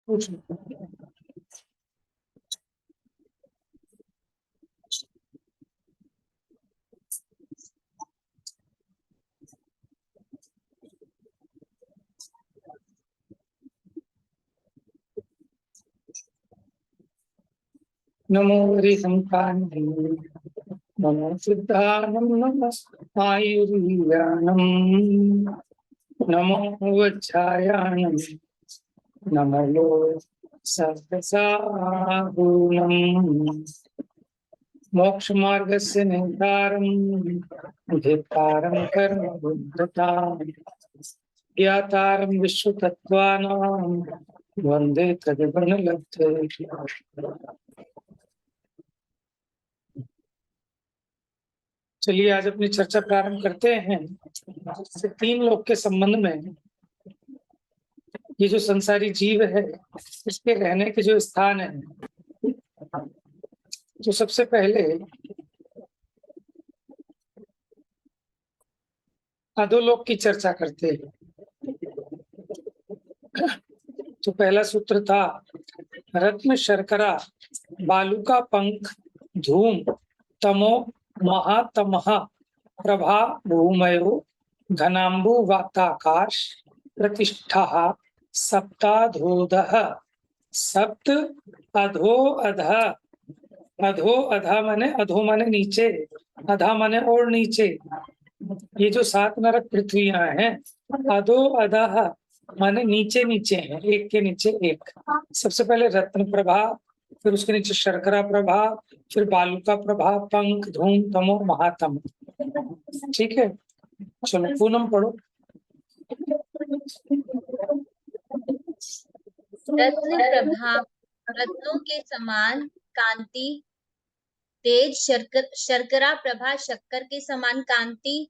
कुछ नमो हरिसंकान्ते नमो सिद्धानम नमो आयुर्विज्ञानम नमो वज्रायाणम नमो सर्वसाहूनम मोक्ष मार्गस्य नेतारम धिक्कारं कर्म बुद्धता ज्ञातारं विश्वतत्त्वानां वन्दे तद्गुणलब्धे। चलिए आज अपनी चर्चा प्रारंभ करते हैं। तीन लोक के संबंध में ये जो संसारी जीव है इसके रहने के जो स्थान है, तो सबसे पहले अधोलोक की चर्चा करते हैं। तो पहला सूत्र था रत्न शर्करा बालू का पंख धूम तमो महातमः प्रभा भूमयो घनाम्बु वाताकाश प्रतिष्ठा सप्ताधोदः सप्त अधो अधः अधो अधा माने अधो माने नीचे, अधा माने और नीचे। ये जो 7 नरक पृथ्वियां हैं अधो अधः माने नीचे नीचे हैं, एक के नीचे एक। सबसे पहले रत्न प्रभा, फिर उसके नीचे शर्करा प्रभा, फिर बालुका प्रभा, पंख धूम तमो महातम। ठीक है, चलो पूनम पढ़ो। रत्न प्रभा रत्नों के समान कांति, तेज शर्करा प्रभा शक्कर के समान कांति,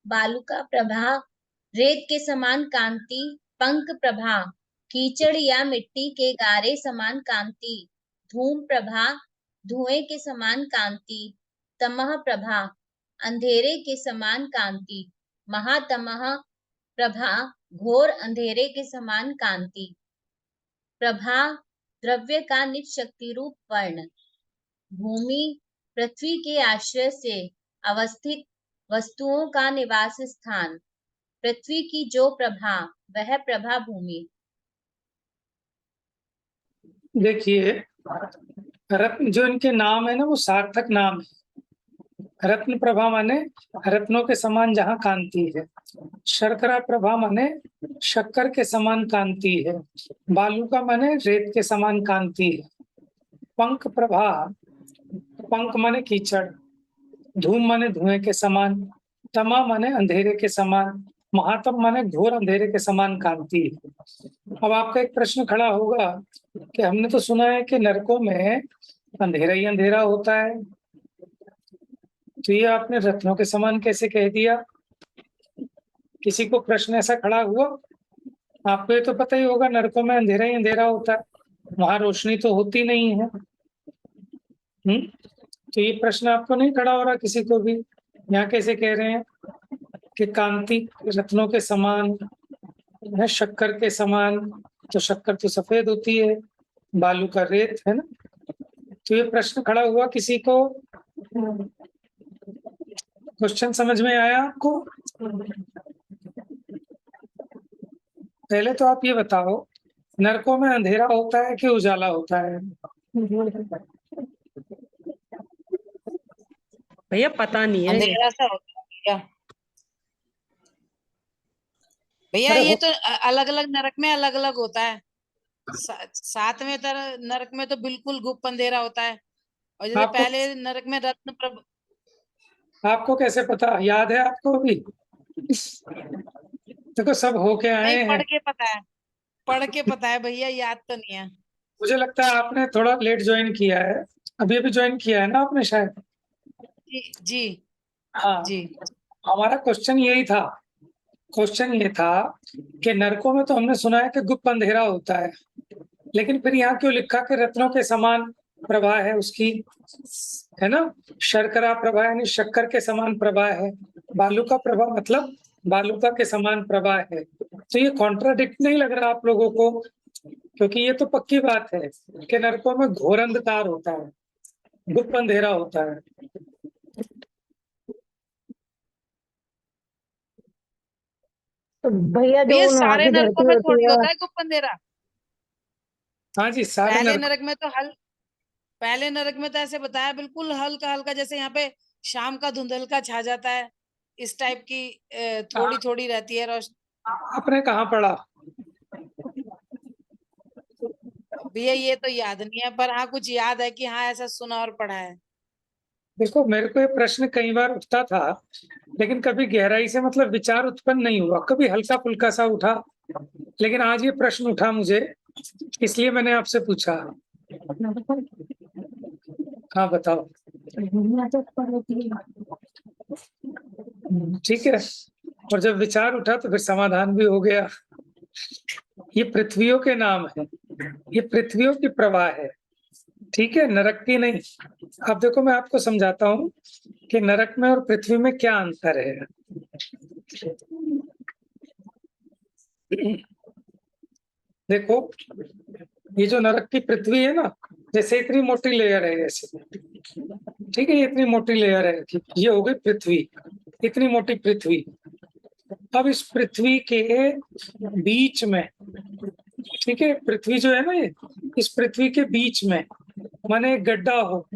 बालुका प्रभा रेत के समान कांति, पंख प्रभा कीचड़ या मिट्टी के गारे समान कांति, धूम प्रभा धुएं के समान कांति, तमह प्रभा अंधेरे के समान कांति, महातमह प्रभा घोर अंधेरे के समान कांति। प्रभा द्रव्य का निज शक्ति रूप वर्ण, भूमि पृथ्वी के आश्रय से अवस्थित वस्तुओं का निवास स्थान, पृथ्वी की जो प्रभा वह प्रभा भूमि। देखिए रत्न जो इनके नाम है ना वो सार्थक नाम है। रत्न प्रभा माने रत्नों के समान जहाँ कांति है, शर्करा प्रभा माने शक्कर के समान कांति है, बालुका माने रेत के समान कांति है, पंख प्रभा पंख माने कीचड़, धूम माने धुएं के समान, तमा माने अंधेरे के समान, महातम माने घोर अंधेरे के समान कांति है। अब आपका एक प्रश्न खड़ा होगा कि हमने तो सुना है कि नरकों में अंधेरा ही अंधेरा होता है, तो ये आपने रत्नों के समान कैसे कह दिया? किसी को प्रश्न ऐसा खड़ा हुआ? आपको ये तो पता ही होगा नरकों में अंधेरा ही अंधेरा होता है, वहां रोशनी तो होती नहीं है। तो ये प्रश्न आपको नहीं खड़ा हो रहा किसी को भी? यहाँ कैसे कह रहे हैं कि कांति रत्नों के समान है, शक्कर के समान, तो शक्कर तो सफेद होती है, बालू का रेत है ना। तो ये प्रश्न खड़ा हुआ किसी को? क्वेश्चन समझ में आया आपको? पहले तो आप ये बताओ नरकों में अंधेरा होता है कि उजाला होता है? भैया पता नहीं है। अंधेरा सा होता है भैया। भैया अरे ये तो अलग अलग नरक में अलग अलग होता है। सातवें नरक में तो बिल्कुल गुप्त अंधेरा होता है, और जैसे पहले नरक में रत्न प्रभ। आपको कैसे पता? याद है आपको भी? देखो सब होके आए हैं। पढ़ के पता है भैया, याद तो नहीं है। मुझे लगता है आपने थोड़ा लेट ज्वाइन किया है, अभी अभी ज्वाइन किया है ना आपने शायद। जी हाँ जी। हमारा क्वेश्चन यही था, क्वेश्चन ये था कि नरकों में तो हमने सुना है कि गुप्त अंधेरा होता है, लेकिन फिर यहाँ क्यों लिखा कि रत्नों के समान प्रभा है उसकी, है ना? शर्करा प्रभा यानी शक्कर के समान प्रभा है, बालुका प्रभा मतलब बालुका के समान प्रभा है। तो ये कॉन्ट्राडिक्ट नहीं लग रहा आप लोगों को क्योंकि ये तो पक्की बात है कि नरकों में घोर अंधकार होता है, गुप्त अंधेरा होता है। तो भैया जो भैया वहाँ सारे की नरकों धरती में होती थोड़ी है, होता है गुप्त अंधेरा। हाँ जी, सारे पहले नरक, नरक में तो पहले नरक में तो ऐसे बताया बिल्कुल हल्का हल्का, जैसे यहाँ पे शाम का धुंधलका छा जाता है, इस टाइप की थोड़ी थोड़ी रहती है रोशनी। आपने कहाँ पढ़ा? भैया ये तो याद नहीं है, पर हाँ कुछ याद है कि हाँ ऐसा सुना और पढ़ा है। देखो, मेरे को ये प्रश्न कई बार उठता था, लेकिन कभी गहराई से मतलब विचार उत्पन्न नहीं हुआ, कभी हल्का फुल्का सा उठा, लेकिन आज ये प्रश्न उठा मुझे, इसलिए मैंने आपसे पूछा। हाँ बताओ। ठीक है, और जब विचार उठा तो फिर समाधान भी हो गया। ये पृथ्वियों के नाम है, ये पृथ्वियों की प्रवाह है, ठीक है, नरक की नहीं। अब देखो, मैं आपको समझाता हूँ कि नरक में और पृथ्वी में क्या अंतर है। देखो, ये जो नरक की पृथ्वी है ना, जैसे इतनी मोटी लेयर है ऐसे, ठीक है, ये इतनी मोटी लेयर है, ये हो गई पृथ्वी, इतनी मोटी पृथ्वी। अब इस पृथ्वी के बीच में, ठीक है, पृथ्वी जो है ना, ये इस पृथ्वी के बीच में माने एक गड्ढा हो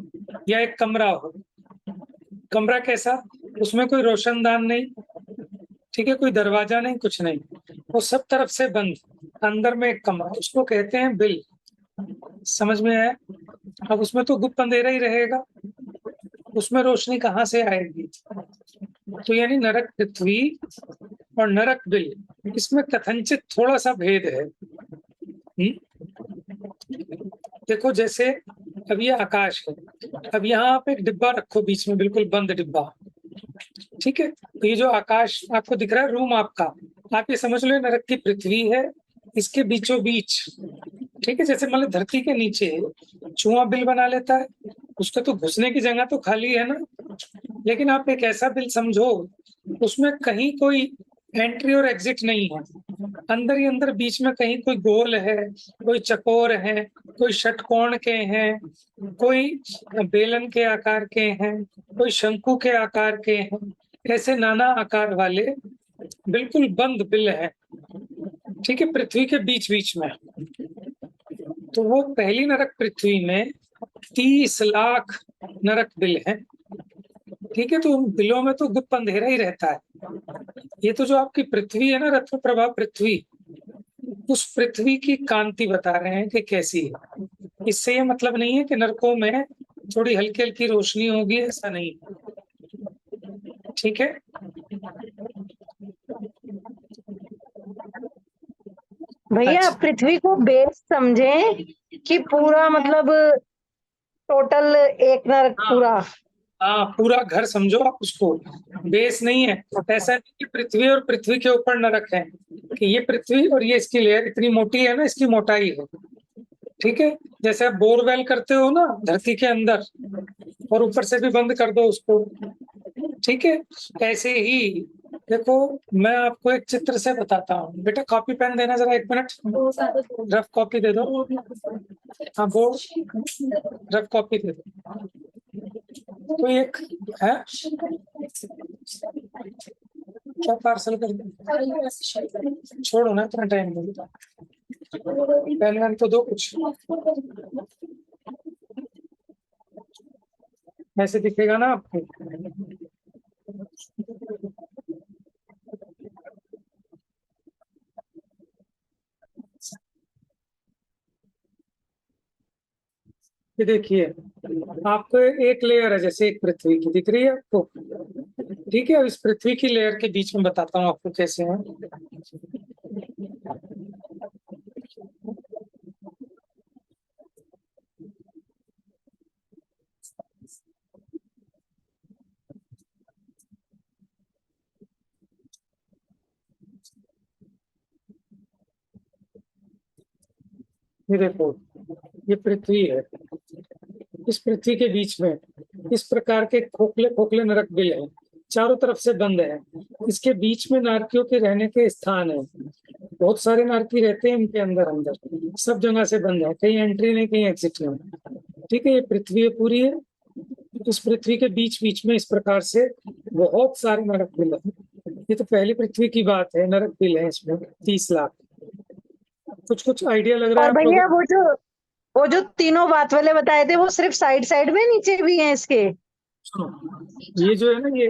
या एक कमरा हो। कमरा कैसा? उसमें कोई रोशनदान नहीं, ठीक है, कोई दरवाजा नहीं, कुछ नहीं, वो सब तरफ से बंद, अंदर में एक कमरा, उसको कहते हैं बिल। समझ में आया? अब उसमें तो गुप्त अंधेरा ही रहेगा, उसमें रोशनी कहाँ से आएगी? तो यानी नरक पृथ्वी और नरक बिल, इसमें कथनचित थोड़ा सा भेद है। देखो, जैसे अब ये आकाश है, अब यहाँ आप एक डिब्बा रखो बीच में, बिल्कुल बंद डिब्बा, ठीक है, तो ये जो आकाश आपको दिख रहा है, रूम आपका, आप ये समझ लो नरक की पृथ्वी है, इसके बीचों बीच, ठीक है, जैसे मतलब धरती के नीचे चूहा बिल बना लेता है, उसका तो घुसने की जगह तो खाली है ना, लेकिन आप एक ऐसा बिल समझो, उसमें कहीं कोई एंट्री और एग्जिट नहीं है, अंदर ही अंदर बीच में कहीं कोई गोल है, कोई चकोर है, कोई षटकोण के हैं, कोई बेलन के आकार के हैं, कोई शंकु के आकार के हैं, ऐसे नाना आकार वाले बिल्कुल बंद बिल है, ठीक है, पृथ्वी के बीच बीच में। तो वो पहली नरक पृथ्वी में 30 लाख नरक बिल है, ठीक है, तो उन बिलों में तो गुप्त अंधेरा ही रहता है। ये तो जो आपकी पृथ्वी है ना, रत्न प्रभा पृथ्वी, उस पृथ्वी की कांति बता रहे हैं कि कैसी है। इससे ये मतलब नहीं है कि नरकों में थोड़ी हल्की हल्की रोशनी होगी, ऐसा नहीं, ठीक है। भैया अच्छा। पृथ्वी को बेस समझे कि पूरा मतलब टोटल एक नरक पूरा? हाँ, पूरा घर समझो आप उसको, बेस नहीं है। ऐसा नहीं कि पृथ्वी और पृथ्वी के ऊपर नरक है, कि ये पृथ्वी और ये इसकी लेयर इतनी मोटी है ना, इसकी मोटाई है, ठीक है, जैसे आप बोरवेल करते हो ना धरती के अंदर, और ऊपर से भी बंद कर दो उसको, ठीक है, ऐसे ही। देखो, मैं आपको एक चित्र से बताता हूँ, बेटा कॉपी पेन देना जरा, 1 मिनट, रफ कॉपी दे दो। हाँ, बोर्ड रफ कॉपी दे दो। तो एक है, क्या पार्सल कर दो, छोड़ो ना, इतना टाइम नहीं, पेन वेन तो दो कुछ, ऐसे दिखेगा ना आपको। ये देखिए, आपको एक लेयर है, जैसे एक पृथ्वी की दिख रही है आपको, ठीक है, इस पृथ्वी की लेयर के बीच में बताता हूँ आपको कैसे है। ये देखो, ये पृथ्वी है, इस पृथ्वी के बीच में इस प्रकार के खोखले खोखले नरक बिल है, चारों तरफ से बंद है, इसके बीच में नारकियों के रहने के स्थान है, बहुत सारे नारकी रहते हैं इनके अंदर अंदर, सब जगह से बंद है, कहीं एंट्री नहीं कहीं एग्जिट नहीं। ठीक है, ये पृथ्वी है पूरी है, इस पृथ्वी के बीच बीच में इस प्रकार से बहुत सारे नरक बिल है। ये तो पहली पृथ्वी की बात है, नरक बिल है इसमें 30 लाख। कुछ कुछ आइडिया लग रहा है और आप लोगों भैया वो जो तीनों बात वाले बताए थे वो सिर्फ साइड साइड में, नीचे भी हैं इसके? को? ये जो है ना, ये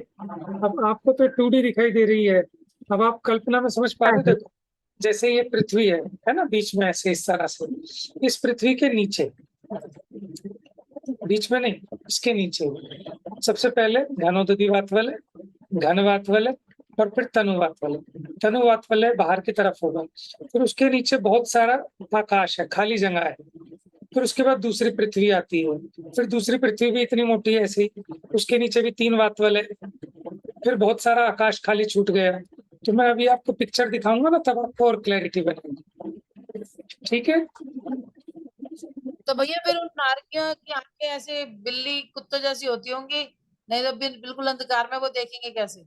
अब आपको तो 2D दिखाई दे रही है, अब आप कल्पना में समझ पा रहे हो? देखो, जैसे ये पृथ्वी है ना, बीच में ऐसे इस तरह से, इस पृथ्वी के नीचे, बीच में नहीं, इसके नीचे सबसे पहले घनोदधी वात वाले, घन वात वाले, और फिर तनुवात वाले। तनुवात वाले बाहर की तरफ होगा, फिर उसके नीचे बहुत सारा आकाश है, खाली जगह है, फिर उसके बाद दूसरी पृथ्वी आती है, फिर दूसरी पृथ्वी भी इतनी मोटी है ऐसी, उसके नीचे भी 3 वात वाले, फिर बहुत सारा आकाश खाली छूट गया। तो मैं अभी आपको पिक्चर दिखाऊंगा ना, तब आपको और क्लैरिटी बनेगी। ठीक है, तो भैया फिर उन नारकियों की आंखें ऐसे बिल्ली कुत्तों जैसी होती होंगी, नहीं तो बिल्कुल अंधकार में वो देखेंगे कैसे?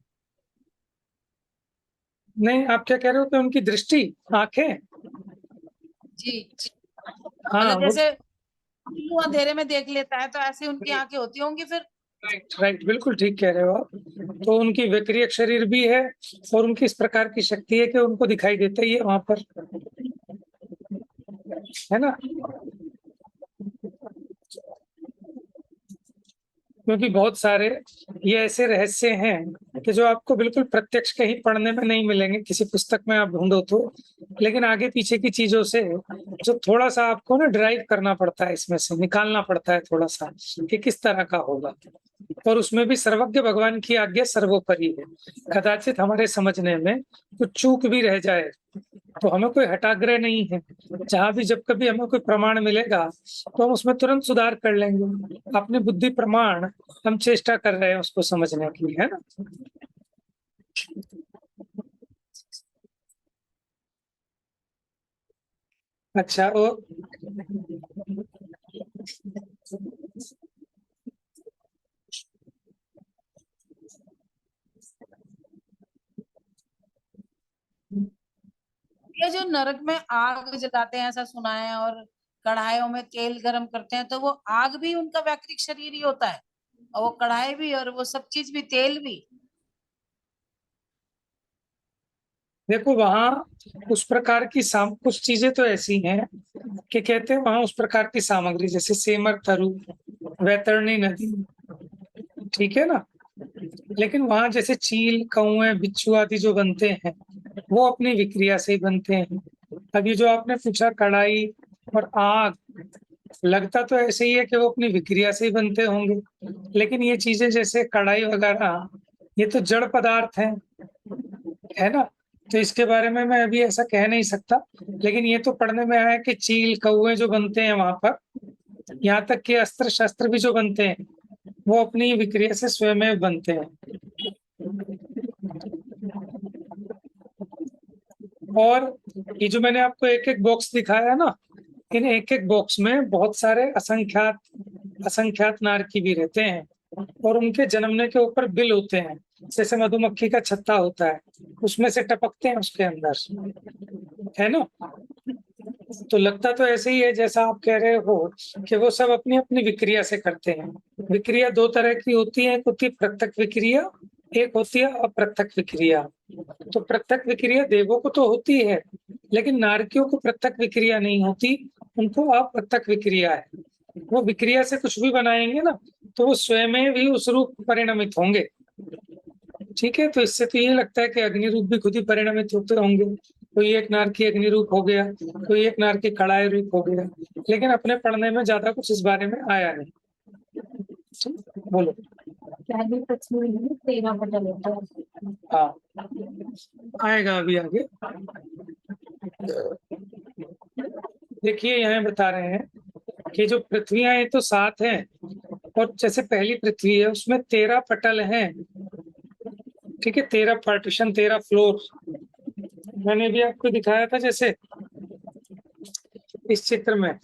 नहीं आप क्या कह रहे हो कि उनकी दृष्टि, आंखें? जी, हाँ मतलब वो जैसे बिल्लू अंधेरे में देख लेता है तो ऐसी उनकी आंखें होती होंगी फिर। राइट राइट, बिल्कुल ठीक कह रहे हो आप। तो उनकी विक्रियक शरीर भी है, और उनकी इस प्रकार की शक्ति है कि उनको दिखाई देता ही है वहां पर, है ना? क्योंकि बहुत सारे ये ऐसे रहस्य हैं कि जो आपको बिल्कुल प्रत्यक्ष कहीं पढ़ने में नहीं मिलेंगे, किसी पुस्तक में आप ढूंढो तो, लेकिन आगे पीछे की चीजों से जो थोड़ा सा आपको ना ड्राइव करना पड़ता है, इसमें से निकालना पड़ता है थोड़ा सा कि किस तरह का होगा। और उसमें भी सर्वज्ञ भगवान की आज्ञा सर्वोपरि है। कदाचित हमारे समझने में कुछ चूक भी रह जाए तो हमें कोई हठाग्रह नहीं है, जहां भी जब कभी हमें कोई प्रमाण मिलेगा तो हम उसमें तुरंत सुधार कर लेंगे। अपने बुद्धि प्रमाण हम चेष्टा कर रहे हैं उसको समझने की, है ना? अच्छा, और ये जो नरक में आग जलाते हैं ऐसा सुना है, और कढ़ाइयों में तेल गरम करते हैं, तो वो आग भी उनका वैक्रिक शरीर ही होता है, और वो कढ़ाई भी और वो सब चीज भी, तेल भी। देखो वहां उस प्रकार की कुछ चीजें तो ऐसी हैं कि कहते हैं वहां उस प्रकार की सामग्री, जैसे सेमर तरु, वैतरणी नदी, ठीक है ना? लेकिन वहां जैसे चील, कौए, बिच्छू आदि जो बनते हैं वो अपनी विक्रिया से ही बनते हैं। अब ये जो आपने पूछा कढ़ाई और आग, लगता तो ऐसे ही है कि वो अपनी विक्रिया से ही बनते होंगे, लेकिन ये चीजें जैसे कढ़ाई वगैरह ये तो जड़ पदार्थ है ना? तो इसके बारे में मैं अभी ऐसा कह नहीं सकता, लेकिन ये तो पढ़ने में आया कि चील, कौए जो बनते हैं वहां पर, यहाँ तक कि अस्त्र शस्त्र भी जो बनते हैं वो अपनी विक्रिया से स्वयं बनते हैं। और ये जो मैंने आपको एक एक बॉक्स दिखाया है ना, इन एक एक बॉक्स में बहुत सारे असंख्यात नारकी भी रहते हैं, और उनके जन्मने के ऊपर बिल होते हैं, जैसे मधुमक्खी का छत्ता होता है, उसमें से टपकते हैं उसके अंदर, है ना? तो लगता तो ऐसे ही है जैसा आप कह रहे हो कि वो सब अपनी अपनी विक्रिया से करते हैं। विक्रिया 2 तरह की होती है, एक होती है प्रत्यक्ष विक्रिया, एक होती है अप्रत्यक्ष विक्रिया। तो प्रत्यक्ष विक्रिया देवों को तो होती है, लेकिन नारकियों को प्रत्यक्ष विक्रिया नहीं होती, उनको अप्रत्यक्ष विक्रिया है। वो विक्रिया से कुछ भी बनाएंगे ना तो वो स्वयं भी उस रूप परिणमित होंगे। ठीक है, तो इससे तो ये लगता है कि अग्नि रूप भी खुद ही परिणमित होते होंगे। कोई एक नारकी अग्नि रूप हो गया, कोई एक नारकी कड़ाई रूप हो गया, लेकिन अपने पढ़ने में ज्यादा कुछ इस बारे में आया नहीं। बोलो। पहली पृथ्वी में 13 पटल होता है। हाँ, आएगा अभी आगे। देखिए यहाँ बता रहे हैं कि जो पृथ्वियां ये तो 7 हैं, और जैसे पहली पृथ्वी है उसमें 13 पटल हैं। ठीक है, 13 पार्टीशन, 13 फ्लोर। मैंने भी आपको दिखाया था, जैसे इस चित्र में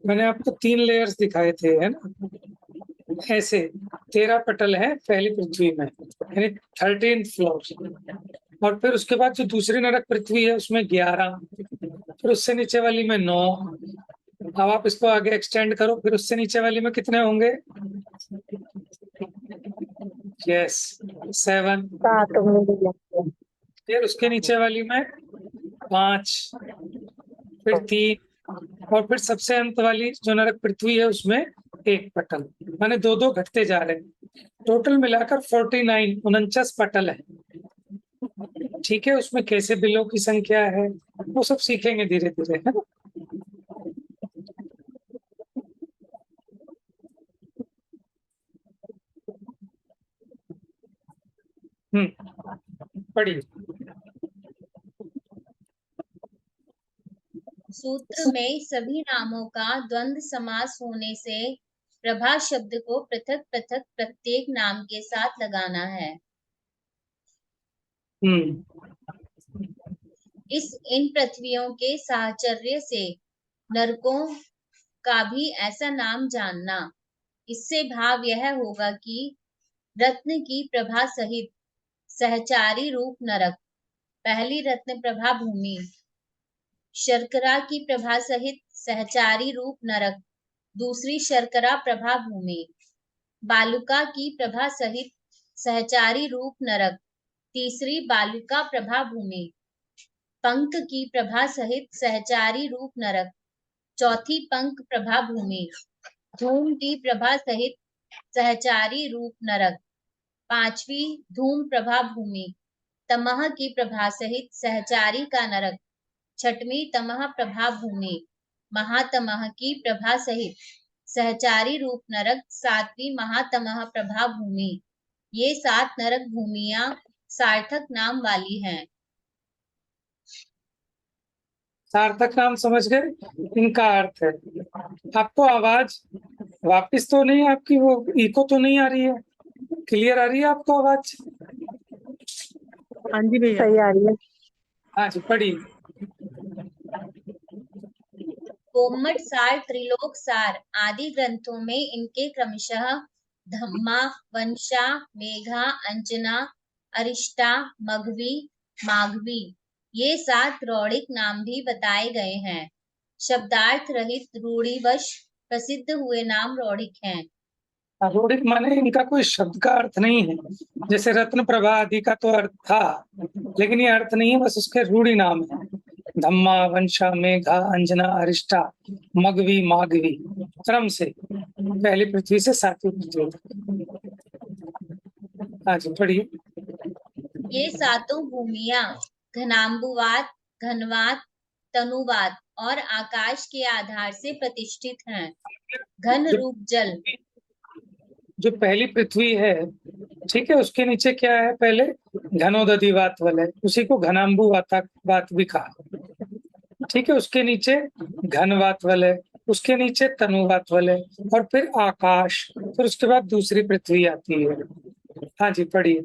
मैंने आपको 3 लेयर्स दिखाए थे, है ना? ऐसे 13 पटल हैं पहली पृथ्वी में, यानी 13 फ्लोर। और फिर उसके बाद जो दूसरी नरक पृथ्वी है उसमें 11, फिर उससे नीचे वाली में 9। अब आप इसको आगे एक्सटेंड करो, फिर उससे नीचे वाली में कितने होंगे? यस, 7। 7 मिल फिर उसके नीचे वाली में 5, फिर 3, और फिर सबसे अंत वाली जो नरक पृथ्वी है उसमें 1 पटल। माने 2-2 घटते जा रहे हैं। टोटल मिलाकर 49 49 पटल है। ठीक है, उसमें कैसे बिलों की संख्या है वो सब सीखेंगे धीरे धीरे, है ना। पढ़िए। सूत्र में सभी नामों का द्वंद्व समास होने से प्रभा शब्द को पृथक पृथक प्रत्येक नाम के साथ लगाना है। इन पृथ्वियों के साहचर्य से नरकों का भी ऐसा नाम जानना। इससे भाव यह होगा कि रत्न की प्रभा सहित सहचारी रूप नरक, पहली रत्न प्रभा भूमि, शर्करा की प्रभा सहित सहचारी रूप नरक, दूसरी शर्करा प्रभा भूमि, बालुका की प्रभा सहित सहचारी रूप नरक, तीसरी बालुका प्रभा भूमि, पंख की प्रभा सहित सहचारी रूप नरक, चौथी पंख प्रभा भूमि, धूम की प्रभा सहित सहचारी रूप नरक, पांचवी धूम प्रभा भूमि, तमह की प्रभा सहित सहचारी का नरक, छठवीं तमह प्रभा भूमि, महातमह की प्रभा सहित सहचारी रूप नरक, सातवीं महातमह प्रभा भूमि। ये 7 नरक भूमियां सार्थक नाम वाली हैं। सार्थक नाम समझ गए? इनका अर्थ है, आपको आवाज वापस तो नहीं, आपकी वो इको तो नहीं आ रही है? क्लियर आ रही है आपको आवाज? हाँ जी भैया। सही आ रही है। हाँ जी, पढ़िए। कोम्मट सार, त्रिलोक सार आदि ग्रंथों में इनके क्रमशः धम्मा, वंशा, मेघा, अंजना, अरिष्टा, मघवी, माघवी ये 7 रौड़िक नाम भी बताए गए हैं। शब्दार्थ रहित रूढ़िवश प्रसिद्ध हुए नाम रौड़िक हैं। रूढ़िक माने इनका कोई शब्द का अर्थ नहीं है। जैसे रत्न प्रभा आदि का तो अर्थ था, लेकिन ये अर्थ नहीं है, बस उसके रूढ़ी नाम है। धम्मा, वंशा, मेघा, अंजना, अरिष्टा, मघवी, माघवी, क्रम से पहली पृथ्वी से 7वीं पृथ्वी तक। हाँ जी, पढ़िए। ये 7 भूमियां घनाम्बुवात, घनवात, तनुवात और आकाश के आधार से प्रतिष्ठित हैं। घन रूप जल, जो पहली पृथ्वी है, ठीक है, उसके नीचे क्या है? पहले घनोदधि वात वलय, उसी को घनाम्बु वात भी कहा। ठीक है, उसके नीचे घनवात वलय, उसके नीचे तनुवात वलय, और फिर आकाश, फिर उसके बाद दूसरी पृथ्वी आती है। हाँ जी, पढ़िए।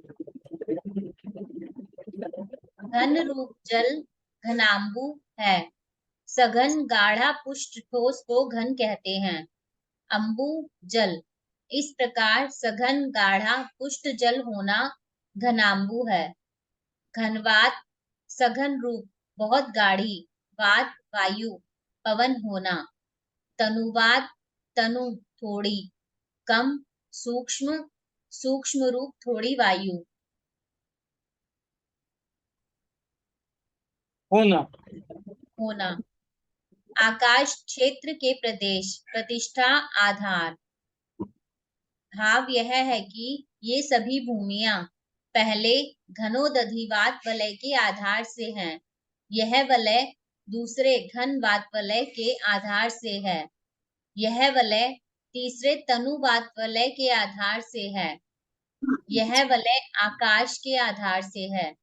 घन रूप जल घनाम्बु है। सघन गाढ़ा पुष्ट ठोस को घन कहते हैं। अम्बु जल, इस प्रकार सघन गाढ़ा पुष्ट जल होना घनाम्बु है। घनवात सघन रूप बहुत गाढ़ी, वात वायु पवन होना। तनुवात तनु थोड़ी, कम सूक्ष्म, सूक्ष्म रूप थोड़ी वायु। होना। आकाश क्षेत्र के प्रदेश, प्रतिष्ठा, आधार। भाव यह है कि ये सभी भूमियां पहले घनोदधिवात वलय के आधार से हैं। यह वलय दूसरे घनवात वलय के आधार से है। यह वलय तीसरे तनुवात वलय के आधार से है। यह वलय आकाश के आधार से है।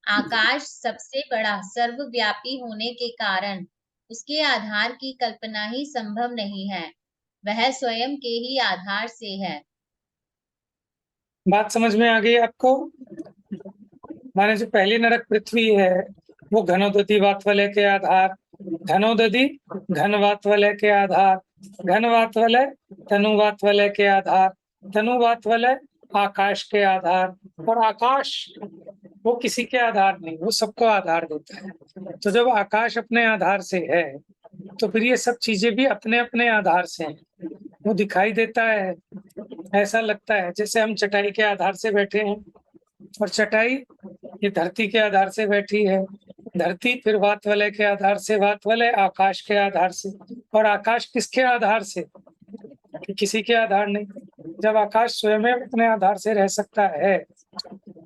आकाश सबसे बड़ा सर्वव्यापी होने के कारण उसके आधार की कल्पना ही संभव नहीं है। वह स्वयं के ही आधार से है। बात समझ में आ गई आपको? माने जो पहली नरक पृथ्वी है वो घनोदधि वात वलय के आधार, घनोदधि घनवात वलय के आधार, घनवात वलय तनुवात वलय के आधार, तनुवात वलय आकाश के आधार, और आकाश वो किसी के आधार नहीं, वो सबको आधार देता है। तो जब आकाश अपने आधार से है तो फिर ये सब चीजें भी अपने अपने आधार से हैं। वो दिखाई देता है, ऐसा लगता है जैसे हम चटाई के आधार से बैठे हैं, और चटाई ये धरती के आधार से बैठी है, धरती फिर वात वलय के आधार से, वात वलय आकाश के आधार से, और आकाश किसके आधार से? कि किसी के आधार नहीं। जब आकाश स्वयं अपने आधार से रह सकता है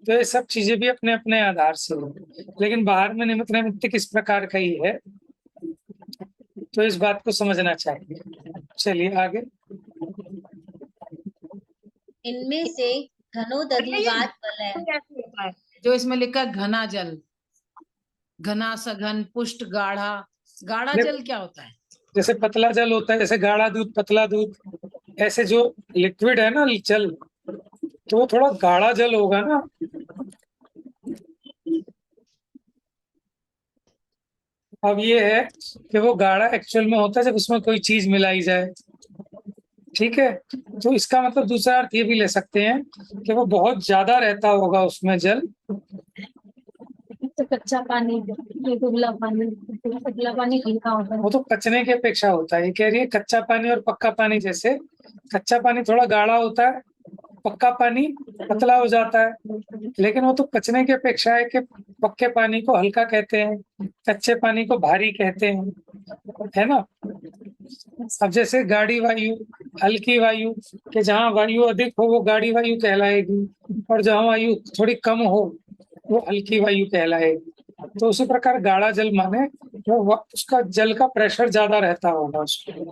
तो ये सब चीजें भी अपने अपने आधार से हैं। लेकिन बाहर में निमित्त नैमित्त किस प्रकार का ही है, तो इस बात को समझना चाहिए। चलिए आगे। इनमें से घनोदधिवात वलय, कैसे होता है? जो इसमें लिखा है घना जल, घना, सघन, पुष्ट, गाढ़ा। गाढ़ा देखो, जल क्या होता है? जैसे पतला जल होता है, जैसे गाढ़ा दूध, पतला दूध, ऐसे जो लिक्विड है ना जल, तो वो थोड़ा गाढ़ा जल होगा ना। अब ये है कि वो गाढ़ा एक्चुअल में होता है जब उसमें कोई चीज मिलाई जाए, ठीक है। तो इसका मतलब दूसरा अर्थ ये भी ले सकते हैं कि वो बहुत ज्यादा रहता होगा उसमें जल। तो कच्चा पानी, ये दुबला पानी, पतला पानी हल्का होता है। वो तो पचने की अपेक्षा होता है। ये कह रही है कच्चा पानी और पक्का पानी, जैसे कच्चा पानी थोड़ा गाढ़ा होता है, पक्का पानी पतला हो जाता है, लेकिन वो तो पचने की अपेक्षा है कि पक्के पानी को हल्का कहते हैं, कच्चे पानी को भारी कहते हैं, है ना। अब जैसे गाढ़ी वायु, हल्की वायु, कि जहाँ वायु अधिक हो वो गाढ़ी वायु कहलाएगी, और जहाँ वायु थोड़ी कम हो वो हल्की वायु कहलाएगी। तो उसी प्रकार गाढ़ा जल माने वो उसका जल का प्रेशर ज्यादा रहता होगा उसमें।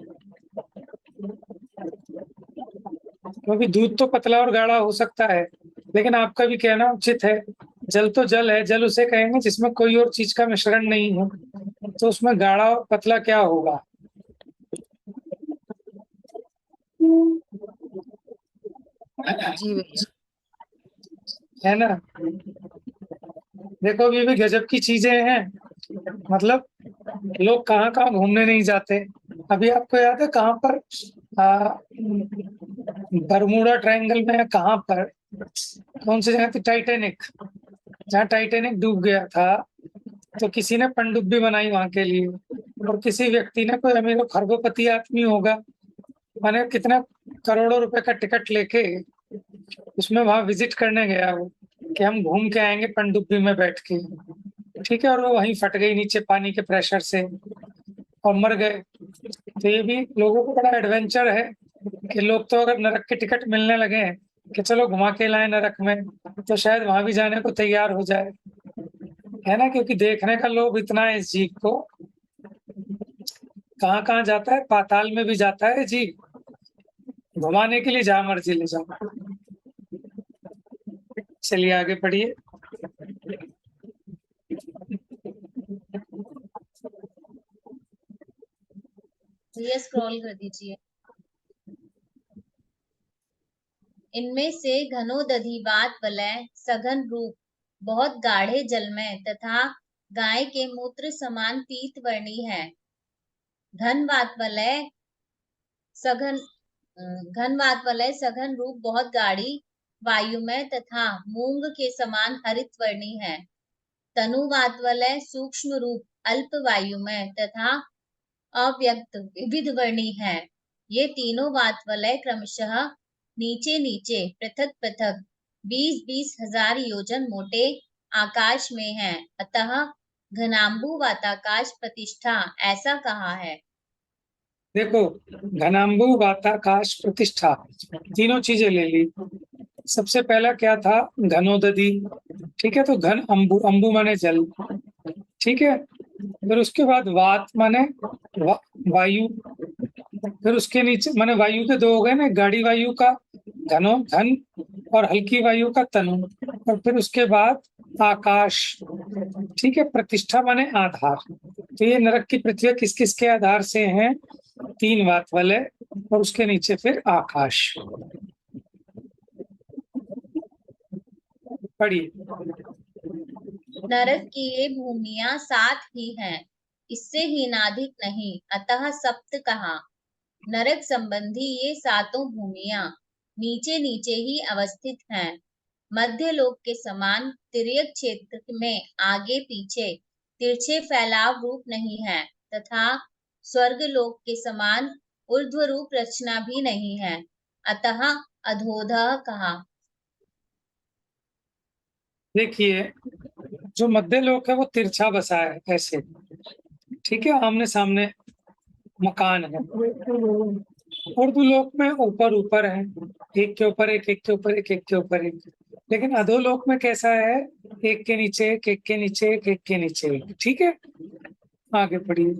क्योंकि दूध तो पतला और गाढ़ा हो सकता है, लेकिन आपका भी कहना उचित है, जल तो जल है, जल उसे कहेंगे जिसमें कोई और चीज का मिश्रण नहीं है, तो उसमें गाढ़ा और पतला क्या होगा। जी भैया। है ना। देखो अभी भी गजब की चीजें हैं, मतलब लोग कहाँ कहाँ घूमने नहीं जाते। अभी आपको याद है कहाँ पर बरमूडा ट्रायंगल में, कहाँ पर, कौन सी जगह थी, टाइटैनिक, जहाँ टाइटैनिक डूब गया था, तो किसी ने पनडुब्बी बनाई वहां के लिए, और किसी व्यक्ति ने, कोई अमीर खरबोपति आदमी होगा, माने कितना करोड़ों रुपए का टिकट लेके उसमें वहां विजिट करने गया वो, कि हम घूम के आएंगे पनडुब्बी में बैठ के, ठीक है। और वो वहीं फट गई नीचे पानी के प्रेशर से और मर गए। तो ये भी लोगों को बड़ा एडवेंचर है कि लोग तो अगर नरक के टिकट मिलने लगे कि चलो घुमा के लाए नरक में, तो शायद वहां भी जाने को तैयार हो जाए, है ना। क्योंकि देखने का लोभ इतना है इस जीव को, कहाँ कहाँ जाता है, पाताल में भी जाता है जीव, घुमाने के लिए जहाँ मर्जी ले जाओ। चलिए आगे पढ़िए। ये स्क्रॉल कर दीजिए। इनमें से घनोदधिवात वलय, सघन रूप, बहुत गाढ़े जल में तथा गाय के मूत्र समान पीत वर्णी है। घनवात वलय सघन घनवात वलय सघन रूप, बहुत गाढ़ी वायु में तथा मूंग के समान हरित वर्णी है। तनुवात वलय सूक्ष्म रूप, अल्प वायु में तथा अव्यक्त विविध वर्णी है। ये तीनों वात वलय क्रमशः नीचे नीचे पृथक पृथक 20-20 हजार योजन मोटे आकाश में है, अतः घनाम्बु वाताकाश प्रतिष्ठा ऐसा कहा है। देखो, घनाम्बु वाताकाश प्रतिष्ठा, तीनों चीजें ले ली। सबसे पहला क्या था, घनोदधि, ठीक है। तो घन अंबु, अंबु माने जल, ठीक है। फिर उसके बाद वात माने वायु, फिर उसके नीचे माने वायु के दो हो गए ना, गाढ़ी वायु का घनो घन और हल्की वायु का तनु, और फिर उसके बाद आकाश, ठीक है। प्रतिष्ठा माने आधार। तो ये नरक की पृथ्वी किस किस के आधार से हैं, 3 वात वलय, और उसके नीचे फिर आकाश। पढ़िए। नरक की ये भूमियां 7 ही हैं, इससे हीनाधिक नहीं, अतः सप्त कहा। नरक संबंधी ये 7 भूमियां नीचे नीचे ही अवस्थित हैं, मध्य लोक के समान तिर्यक क्षेत्र में आगे पीछे तिरछे फैलाव रूप नहीं है, तथा स्वर्ग लोक के समान ऊर्ध्व रूप रचना भी नहीं है, अतः अधोधः कहा। देखिए, जो मध्य लोक है वो तिरछा बसा है ऐसे, ठीक है, आमने सामने मकान है। उर्दू लोक में ऊपर ऊपर है, एक के ऊपर एक, एक के ऊपर एक, एक के ऊपर एक। लेकिन अधोलोक में कैसा है, एक के नीचे एक, एक के नीचे एक, एक के नीचे एक। ठीक है, आगे पढ़िए।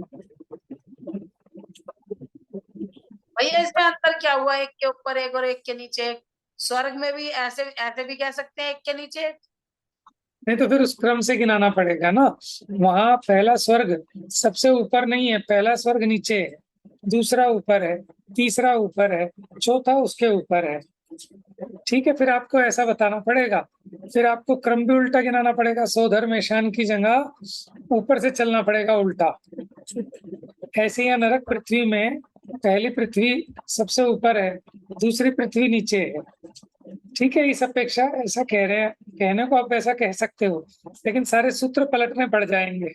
भैया इसमें अंतर क्या हुआ, एक के ऊपर एक और एक के नीचे एक? स्वर्ग में भी ऐसे ऐसे भी कह सकते हैं, एक के नीचे एक। नहीं तो फिर उस क्रम से गिनाना पड़ेगा ना। वहां पहला स्वर्ग सबसे ऊपर नहीं है, पहला स्वर्ग नीचे है, दूसरा ऊपर है, तीसरा ऊपर है, चौथा उसके ऊपर है। ठीक है, फिर आपको ऐसा बताना पड़ेगा, फिर आपको क्रम भी उल्टा गिनाना पड़ेगा। सोधर मेशान की जगह ऊपर से चलना पड़ेगा उल्टा। ऐसे ही नरक पृथ्वी में पहली पृथ्वी सबसे ऊपर है, दूसरी पृथ्वी नीचे है। ठीक है, इस अपेक्षा ऐसा कह रहे हैं, कहने को आप ऐसा कह सकते हो, लेकिन सारे सूत्र पलटने पड़ जाएंगे,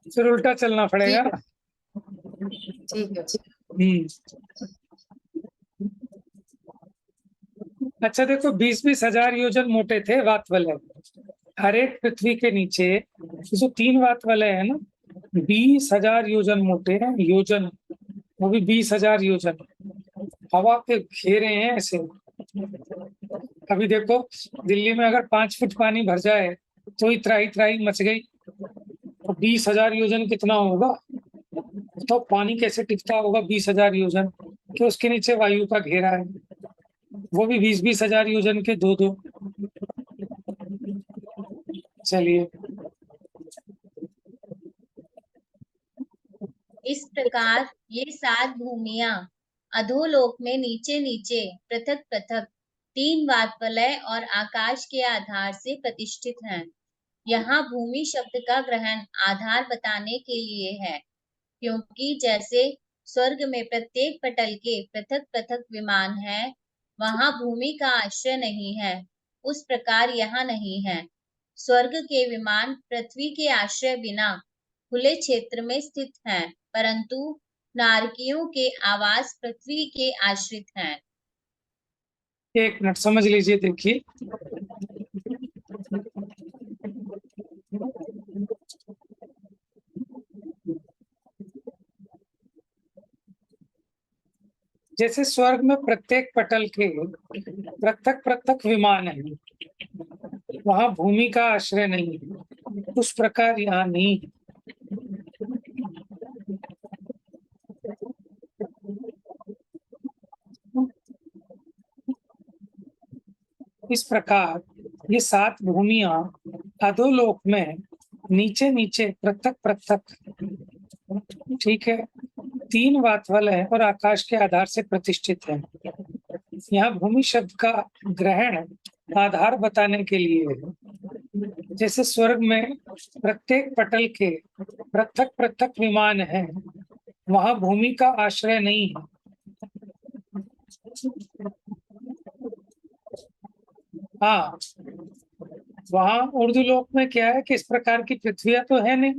फिर उल्टा चलना पड़ेगा। ठीक है। अच्छा देखो, 20-20 हजार योजन मोटे थे वातवलय। हर एक पृथ्वी के नीचे जो 3 वातवलय है ना, 20,000 योजन मोटे हैं। योजन, वो भी 20,000 योजन हवा पे घेरे हैं ऐसे। अभी देखो, दिल्ली में अगर 5 फुट पानी भर जाए तो इतराई इतराई मच गई, तो 20,000 योजन कितना होगा? तो पानी कैसे टिकता होगा 20,000 योजन? कि उसके नीचे वायु का घेरा है, वो भी 20-20 हजार योजन के 2-2। चलिए, इस प्रकार ये 7 भूमियां अधोलोक में नीचे नीचे पृथक पृथक 3 वातवलय और आकाश के आधार से प्रतिष्ठित हैं। यहाँ भूमि शब्द का ग्रहण आधार बताने के लिए है, क्योंकि जैसे स्वर्ग में प्रत्येक पटल के पृथक पृथक विमान है, वहां भूमि का आश्रय नहीं है, उस प्रकार यहाँ नहीं है। स्वर्ग के विमान पृथ्वी के आश्रय बिना खुले क्षेत्र में स्थित हैं, परंतु नारकियों के आवास पृथ्वी के आश्रित हैं। 1 मिनट समझ लीजिए। देखिए, जैसे स्वर्ग में प्रत्येक पटल के पृथक पृथक विमान है, वहां भूमि का आश्रय नहीं है, उस प्रकार यहाँ नहीं है। इस प्रकार ये 7 भूमियां अधोलोक में नीचे नीचे पृथक पृथक, ठीक है, 3 वातवलय और आकाश के आधार से प्रतिष्ठित है। यहाँ भूमि शब्द का ग्रहण आधार बताने के लिए है। जैसे स्वर्ग में प्रत्येक पटल के पृथक पृथक विमान है, वहां भूमि का आश्रय नहीं है। हाँ, वहां उर्दू लोक में क्या है कि इस प्रकार की पृथ्वियां तो है नहीं,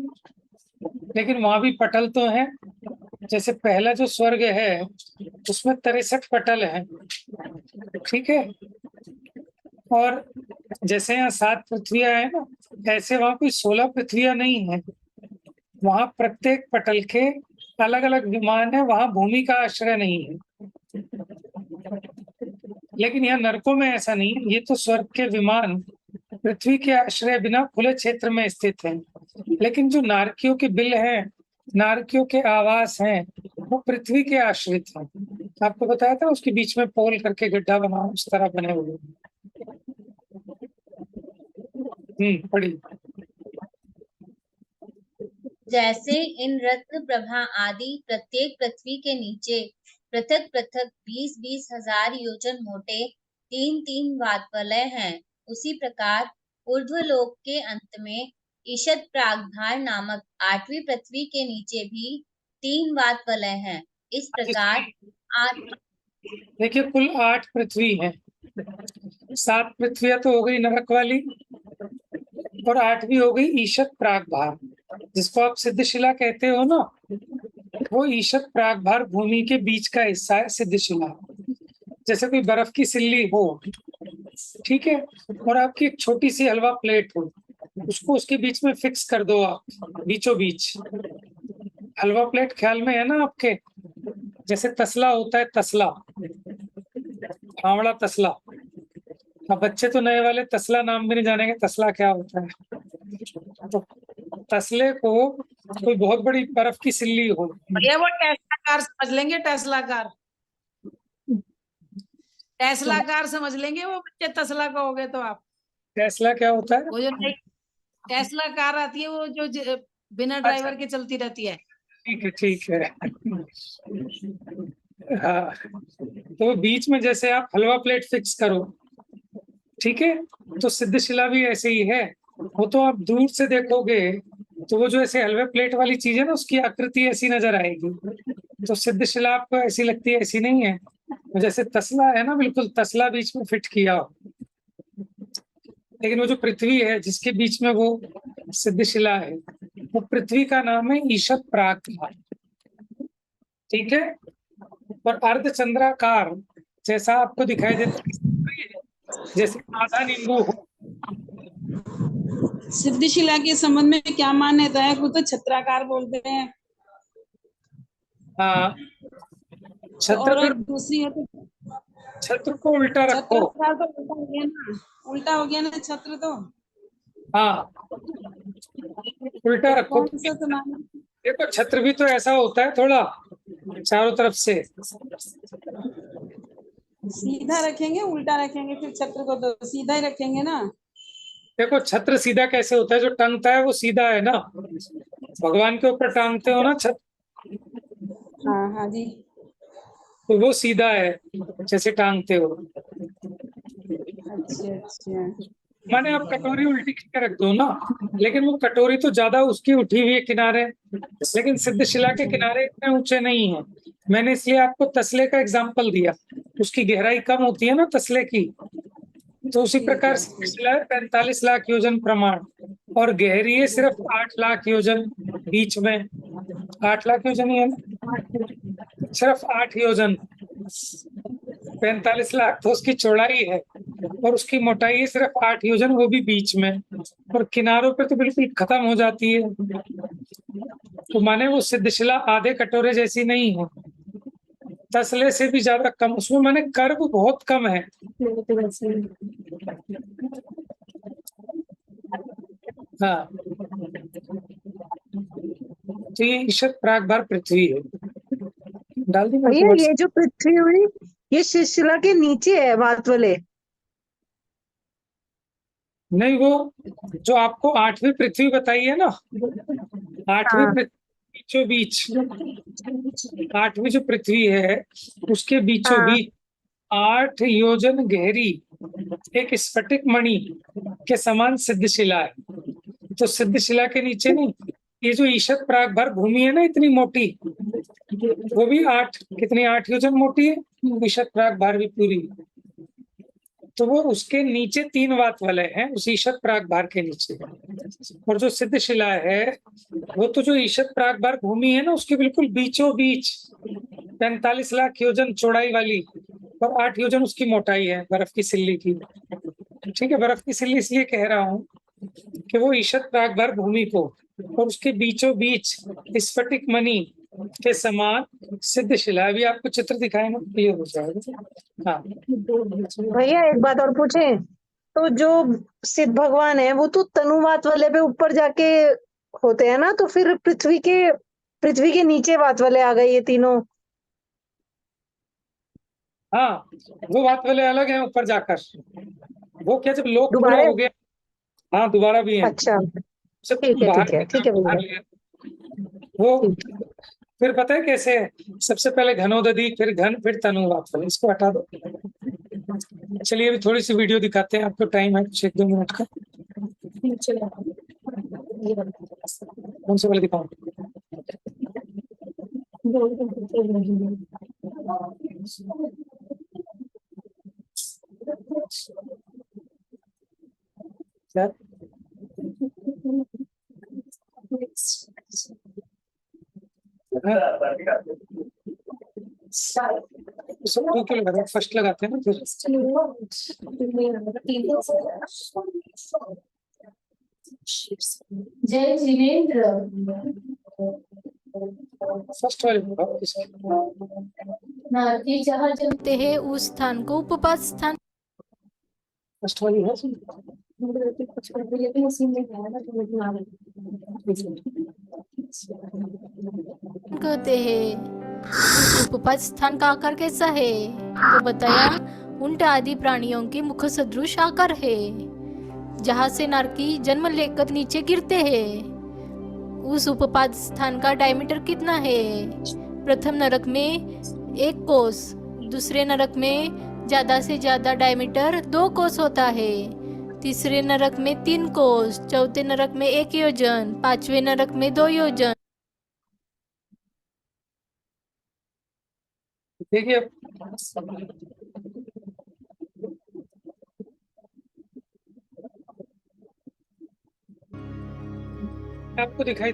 लेकिन वहां भी पटल तो है। जैसे पहला जो स्वर्ग है उसमें 63 पटल है, ठीक है, और जैसे यहाँ 7 पृथ्वियां है ना, ऐसे वहां कोई 16 पृथ्वियां नहीं है। वहां प्रत्येक पटल के अलग अलग विमान है, वहां भूमि का आश्रय नहीं है। लेकिन यहाँ नरकों में ऐसा नहीं है, ये तो स्वर्ग के विमान पृथ्वी के आश्रय बिना खुले क्षेत्र में स्थित हैं। लेकिन जो नारकियों के बिल हैं, नारकियों के आवास हैं, वो पृथ्वी के आश्रित हैं। आपको बताया था उसके बीच में पोल करके गड्ढा बना, उस तरह बने हुए। पढ़ी। जैसे इन रत्न प्रभा आदि प्रत्येक पृथ्वी के नीचे पृथक पृथक 20-20 हजार योजन मोटे 3-3 वातवलय हैं, उसी प्रकार ऊर्ध्वलोक के अंत में ईशद प्रागभार नामक 8वीं पृथ्वी के नीचे भी 3 वातवलय हैं। इस प्रकार 8। देखिए, कुल 8 पृथ्वी हैं, 7 पृथ्वियां तो हो गई नरक वाली, और 8वीं हो गई ईशत प्रागभार, जिसको आप सिद्धशिला कहते हो ना, वो ईशत प्रागभार भूमि के बीच का हिस्सा है सिद्धशिला। जैसे कोई बर्फ की सिल्ली हो, ठीक है, और आपकी एक छोटी सी हलवा प्लेट हो, उसको उसके बीच में फिक्स कर दो आप, बीचों बीच। हलवा प्लेट ख्याल में है ना आपके, जैसे तसला होता है, तसला, फावड़ा तसला। अब बच्चे तो नए वाले तसला नाम भी नहीं जानेंगे, तसला क्या होता है। तो तसले को कोई बहुत बड़ी बर्फ की सिल्ली हो, भैया वो टेस्ला कार समझ लेंगे, टेस्ला कार, टेस्ला कार समझ लेंगे वो बच्चे, तसला कहोगे तो आप। टेस्ला क्या होता है? वो जो नई टेस्ला कार आती है, वो जो बिना ड्राइवर के चलती रहती है। ठीक है, ठीक है। हाँ, तो बीच में जैसे आप हलवा प्लेट फिक्स करो, ठीक है, तो सिद्धशिला भी ऐसे ही है। वो तो आप दूर से देखोगे तो वो जो ऐसे हलवे प्लेट वाली चीज है ना, उसकी आकृति ऐसी नजर आएगी। तो सिद्धशिला आपको ऐसी लगती है, ऐसी नहीं है। जैसे तसला है ना, बिल्कुल तसला बीच में फिट किया हो, लेकिन वो जो पृथ्वी है जिसके बीच में वो सिद्धशिला है, वो पृथ्वी का नाम है ईशत प्रागभार, ठीक है। और अर्धचंद्राकार जैसा आपको दिखाई देता है, जैसे आधा नींबू हो। सिद्धिशिला के संबंध में क्या मान्यता है? वो तो छत्राकार बोलते हैं, हाँ, तो छत्र और फिर दूसरी है तो छत्र को उल्टा रखो। छत्राकार तो उल्टा हो गया ना, उल्टा हो गया ना छत्र तो। हाँ, उल्टा रखो। कौन सा तो नाम है? देखो, छत्र भी तो ऐसा होता है थोड़ा, चारों तरफ से। सीधा रखेंगे उल्टा रखेंगे? फिर छत्र को तो सीधा ही रखेंगे ना। देखो, छत्र सीधा कैसे होता है? जो टंगता है वो सीधा है ना, भगवान के ऊपर टांगते हो ना छत्र, हाँ हाँ जी। तो वो सीधा है जैसे टांगते हो। अच्छा अच्छा। माने आप कटोरी उल्टी करके रख दो ना, लेकिन वो कटोरी तो ज्यादा उसकी उठी हुई है किनारे, लेकिन सिद्धशिला के किनारे इतने ऊंचे नहीं है। मैंने इसलिए आपको तसले का एग्जाम्पल दिया, उसकी गहराई कम होती है ना तसले की। तो उसी प्रकार सिद्धशिला 45 लाख योजन प्रमाण, और गहरी है सिर्फ 8 लाख योजन बीच में। 8 लाख योजन ही है ना, सिर्फ 8 योजन। 45 लाख तो उसकी चौड़ाई है, और उसकी मोटाई है सिर्फ 8 योजन, वो भी बीच में। और किनारों पे तो बिल्कुल खत्म हो जाती है। तो माने वो सिद्धशिला आधे कटोरे जैसी नहीं है, तसले से भी ज्यादा कम, उसमें माने कर्व बहुत कम है। हाँ, तो ये ईशत प्रागभार पृथ्वी है। डाल दी मैं भैया ये जो पृथ्वी हुई, ये शिशिला के नीचे है बात वाले। नहीं, वो जो आपको 8वीं पृथ्वी बताई है ना, 8वीं हाँ। पृथ्वी बीचों बीच, 8वीं जो पृथ्वी है उसके बीचों हाँ। बीच 8 योजन गहरी एक स्फटिक मणि के समान सिद्धशिला है। तो सिद्धशिला के नीचे नहीं, ये जो ईशत प्रागभार भूमि है ना, इतनी मोटी, वो भी 8, कितनी 8 योजन मोटी है ईशत प्रागभार भी पूरी। तो वो उसके नीचे 3 वात वाले हैं, उस ईशत प्रागभार के नीचे। और जो सिद्धशिला है, वो तो जो ईशत प्रागभार भूमि है ना, उसके बिल्कुल बीचों बीच 45 लाख योजन चौड़ाई वाली, और 8 योजन उसकी मोटाई है बर्फ की सिल्ली की। ठीक है, बर्फ की सिल्ली इसलिए कह रहा हूँ कि वो ईशत प्रागभार भूमि को और उसके बीचों बीच स्फटिक मणि के समान सिद्धशिला। अभी आपको चित्र दिखाएंगे, क्लियर हो जाएगा। हाँ, भैया एक बात और पूछे, तो जो सिद्ध भगवान है वो तो तनुवात वाले पे ऊपर जाके होते हैं ना, तो फिर पृथ्वी के नीचे वात वाले आ गए ये तीनों। हाँ, वो बात वाले अलग हैं ऊपर जाकर। वो क्या, जब लोक पूरा दोबारा? हो गया, हाँ दोबारा भी है। अच्छा, सब ठीक है बाहर ठीक है की ठीक है तरफ बाहर भैया। लिया। वो फिर पता है कैसे है? सबसे पहले घनोदधी, फिर घन, फिर तनुवात वाले। इसको हटा दो। चलिए अभी थोड़ी सी वीडियो दिखाते हैं, आपको टाइम है कुछ 1-2 मिनट का। कौन से वाले दिखाऊं? क्या सबको क्यों लगा फर्स्ट लगाते हैं ना फिर जय जिनेन्द्र फर्स्ट वाले बताओ किसकी? नारकी जहाँ जमते हैं उस स्थान को उपपाद स्थान फर्स्ट वाली है कहते हैं। उस उपपाद स्थान का आकार कैसा है? तो बताया उंट आदि प्राणियों के मुख सदृश आकार है, जहाँ से नारकी जन्म लेकर नीचे गिरते हैं। उस उपपाद स्थान का डायमीटर कितना है? प्रथम नरक में 1 कोस, दूसरे नरक में ज्यादा से ज्यादा डायमीटर 2 कोस होता है, तीसरे नरक में 3 कोस, चौथे नरक में 1 योजन, पांचवें नरक में 2 योजन। देखिए आपको दिखाई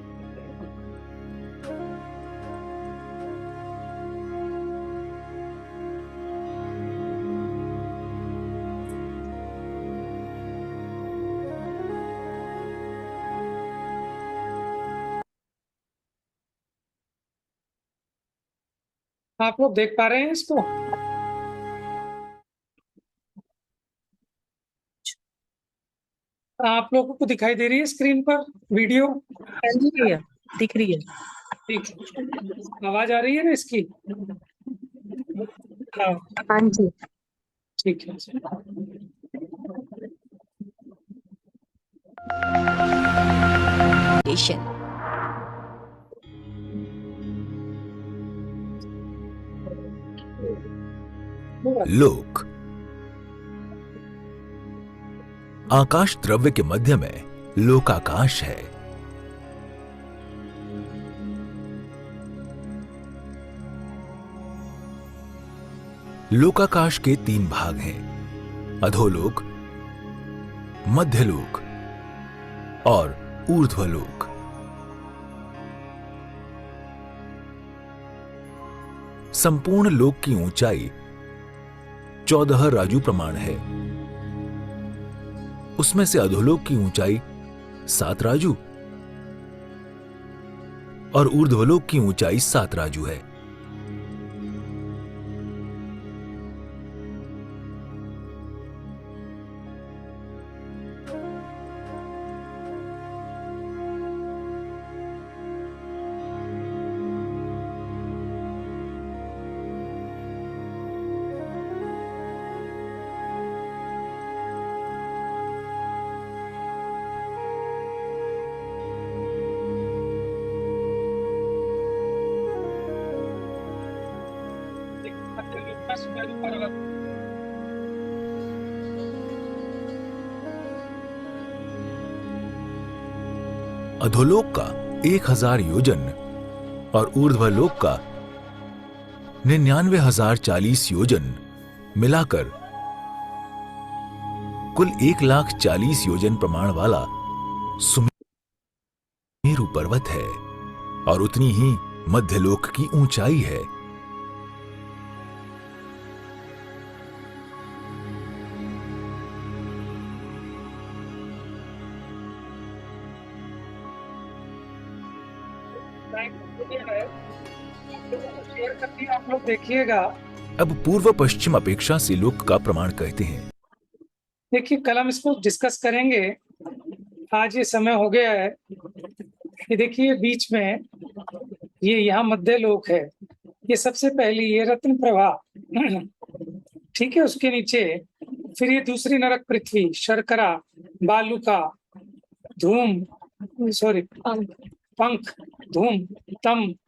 आप लोग देख पा रहे हैं इसको? आप लोगों को दिखाई दे रही है स्क्रीन पर वीडियो? भैया दिख रही है। ठीक है। आवाज आ रही है ना इसकी? हाँ हाँ जी। ठीक है। लोक आकाश द्रव्य के मध्य में लोकाकाश है। लोकाकाश के 3 भाग हैं, अधोलोक, मध्यलोक और ऊर्ध्वलोक। संपूर्ण लोक की ऊंचाई 14 राजू प्रमाण है। उसमें से अधोलोक की ऊंचाई 7 राजू और ऊर्ध्वलोक की ऊंचाई 7 राजू है। अधोलोक का 1000 योजन और ऊर्ध्वलोक का 99,040 योजन मिलाकर कुल 1,40,000 योजन प्रमाण वाला सुमेरु पर्वत है और उतनी ही मध्यलोक की ऊंचाई है। आप लोग देखिएगा। अब पूर्व पश्चिम अपेक्षा से लोक का प्रमाण कहते हैं। देखिए कल हम इसको डिस्कस करेंगे, आज ये समय हो गया है। ये देखिए बीच में ये यहाँ मध्य लोक है, ये सबसे पहली ये रत्न प्रभा, ठीक है। उसके नीचे फिर ये दूसरी नरक पृथ्वी, शर्करा, बालुका, धूम, सॉरी पंख, धूम, तम,